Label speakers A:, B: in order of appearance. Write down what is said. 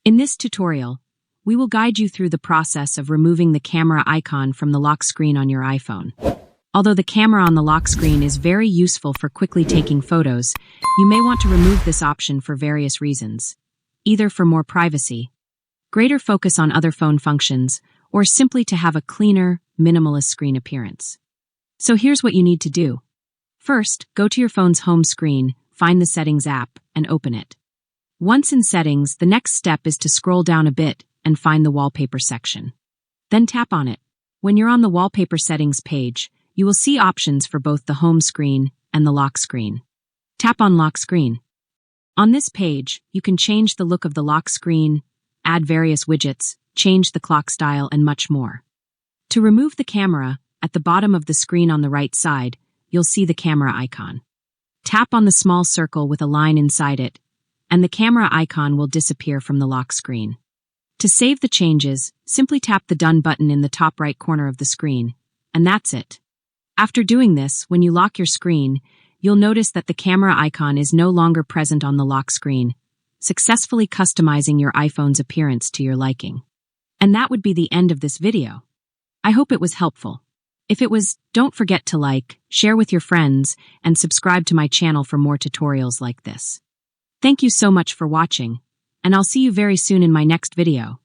A: In this tutorial, we will guide you through the process of removing the camera icon from the lock screen on your iPhone. Although the camera on the lock screen is very useful for quickly taking photos, you may want to remove this option for various reasons, either for more privacy, greater focus on other phone functions, or simply to have a cleaner, minimalist screen appearance. So here's what you need to do. First, go to your phone's home screen, find the Settings app, and open it. Once in Settings, the next step is to scroll down a bit and find the Wallpaper section. Then tap on it. When you're on the Wallpaper Settings page, you will see options for both the home screen and the lock screen. Tap on Lock Screen. On this page, you can change the look of the lock screen, add various widgets, change the clock style, and much more. To remove the camera, at the bottom of the screen on the right side, you'll see the camera icon. Tap on the small circle with a line inside it, and the camera icon will disappear from the lock screen. To save the changes, simply tap the Done button in the top right corner of the screen, and that's it. After doing this, when you lock your screen, you'll notice that the camera icon is no longer present on the lock screen, successfully customizing your iPhone's appearance to your liking. And that would be the end of this video. I hope it was helpful. If it was, don't forget to like, share with your friends, and subscribe to my channel for more tutorials like this. Thank you so much for watching, and I'll see you very soon in my next video.